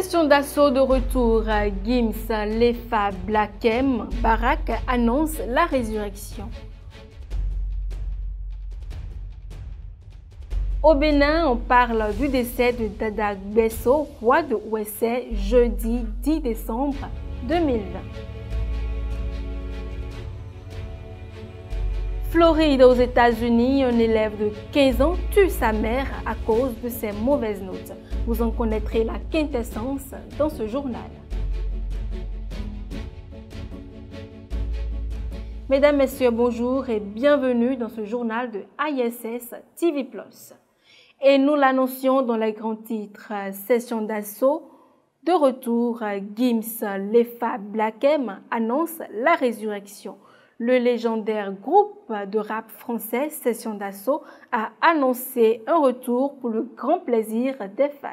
Session d'assaut de retour à Gims, Lefa, Blakem, Barak annonce la résurrection. Au Bénin, on parle du décès de Dada Gbesso, roi de Ouessé, jeudi 10 décembre 2020. Floride, aux États-Unis, un élève de 15 ans tue sa mère à cause de ses mauvaises notes. Vous en connaîtrez la quintessence dans ce journal. Mesdames, Messieurs, bonjour et bienvenue dans ce journal de ISS TV+. Et nous l'annoncions dans les grands titres. Session d'assaut de retour, Gims, Lefa, Blakem annonce la résurrection. Le légendaire groupe de rap français Session d'assaut a annoncé un retour pour le grand plaisir des fans.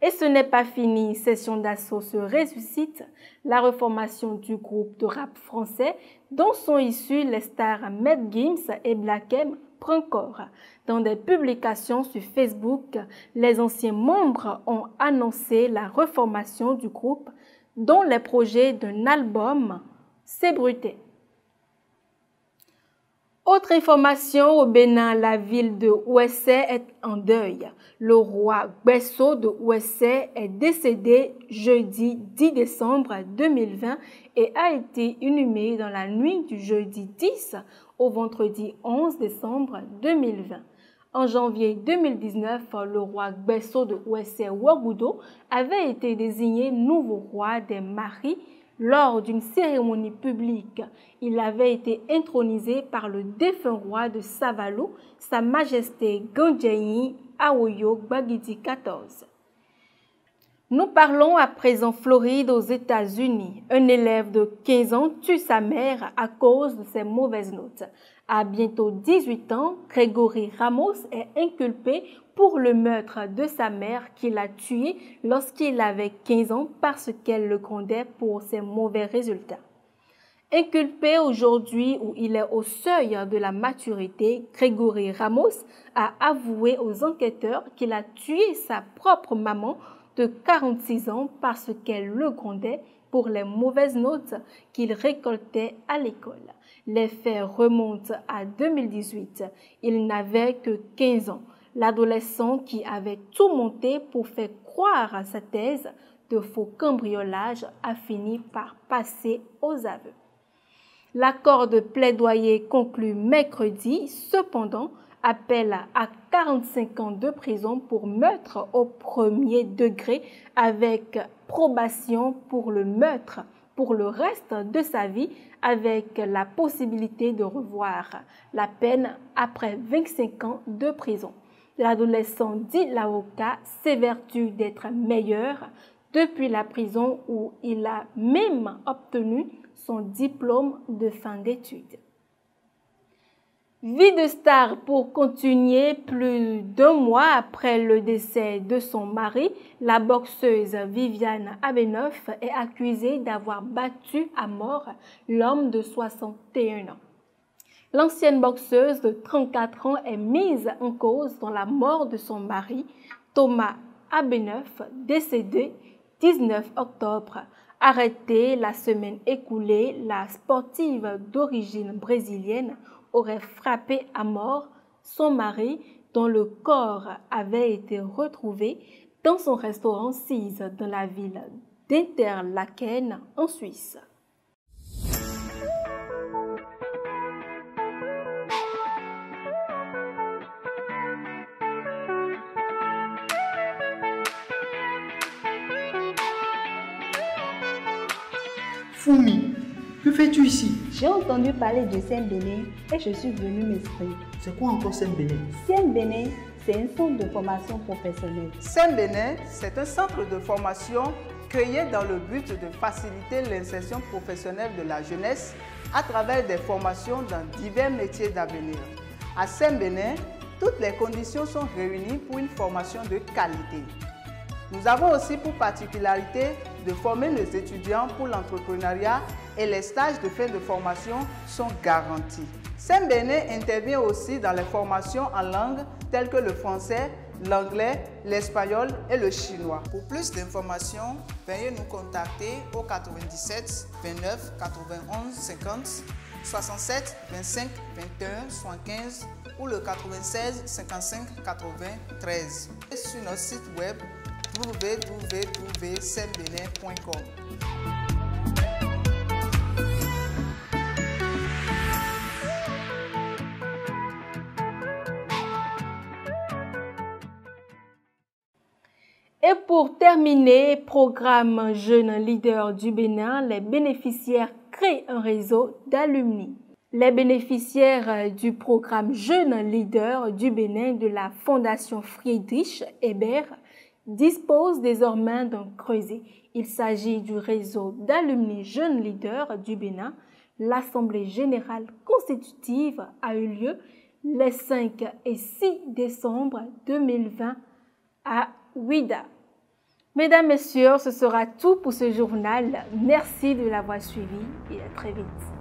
Et ce n'est pas fini, Session d'assaut se ressuscite. La reformation du groupe de rap français dont sont issus les stars Maître Gims et Blakem prend corps. Dans des publications sur Facebook, les anciens membres ont annoncé la reformation du groupe dont les projets d'un album s'ébruitaient. Autre information, au Bénin, la ville de Ouessé est en deuil. Le roi Gbesso de Ouessé est décédé jeudi 10 décembre 2020 et a été inhumé dans la nuit du jeudi 10 au vendredi 11 décembre 2020. En janvier 2019, le roi Gbesso de Ouessé Ouagoudou avait été désigné nouveau roi des Maris. Lors d'une cérémonie publique, il avait été intronisé par le défunt roi de Savalou, Sa Majesté Gandjayi Awoyo Gbagidi XIV. Nous parlons à présent Floride, aux États-Unis. Un élève de 15 ans tue sa mère à cause de ses mauvaises notes. À bientôt 18 ans, Grégory Ramos est inculpé pour le meurtre de sa mère qu'il a tuée lorsqu'il avait 15 ans parce qu'elle le grondait pour ses mauvais résultats. Inculpé aujourd'hui où il est au seuil de la maturité, Grégory Ramos a avoué aux enquêteurs qu'il a tué sa propre maman de 46 ans parce qu'elle le grondait pour les mauvaises notes qu'il récoltait à l'école. Les faits remontent à 2018. Il n'avait que 15 ans. L'adolescent qui avait tout monté pour faire croire à sa thèse de faux cambriolage a fini par passer aux aveux. L'accord de plaidoyer conclu mercredi, cependant, appelle à 45 ans de prison pour meurtre au premier degré avec probation pour le meurtre pour le reste de sa vie avec la possibilité de revoir la peine après 25 ans de prison. L'adolescent, dit l'avocat, s'évertue d'être meilleur depuis la prison où il a même obtenu son diplôme de fin d'études. Vie de star pour continuer. Plus d'un mois après le décès de son mari, la boxeuse Viviane Abenouf est accusée d'avoir battu à mort l'homme de 61 ans. L'ancienne boxeuse de 34 ans est mise en cause dans la mort de son mari, Thomas Abenouf, décédé 19 octobre. Arrêtée la semaine écoulée, la sportive d'origine brésilienne aurait frappé à mort son mari dont le corps avait été retrouvé dans son restaurant Cise dans la ville d'Interlaken en Suisse. Fumi, que fais-tu ici? J'ai entendu parler de Saint-Bénin et je suis venue m'inscrire. C'est quoi encore Saint-Bénin? Saint-Bénin, c'est un centre de formation professionnelle. Saint-Bénin, c'est un centre de formation créé dans le but de faciliter l'insertion professionnelle de la jeunesse à travers des formations dans divers métiers d'avenir. À Saint-Bénin, toutes les conditions sont réunies pour une formation de qualité. Nous avons aussi pour particularité de former les étudiants pour l'entrepreneuriat et les stages de fin de formation sont garantis. Saint-Bénin intervient aussi dans les formations en langue telles que le français, l'anglais, l'espagnol et le chinois. Pour plus d'informations, veuillez nous contacter au 97 29 91 50 67 25 21 75 ou le 96 55 93 et sur notre site web www.sembenin.com. Et pour terminer, programme Jeunes Leaders du Bénin, les bénéficiaires créent un réseau d'alumni. Les bénéficiaires du programme Jeunes Leaders du Bénin de la Fondation Friedrich Ebert disposent désormais d'un creuset. Il s'agit du réseau d'alumni Jeunes Leaders du Bénin. L'Assemblée générale constitutive a eu lieu les 5 et 6 décembre 2020 à Ouida. Mesdames, Messieurs, ce sera tout pour ce journal. Merci de l'avoir suivi et à très vite.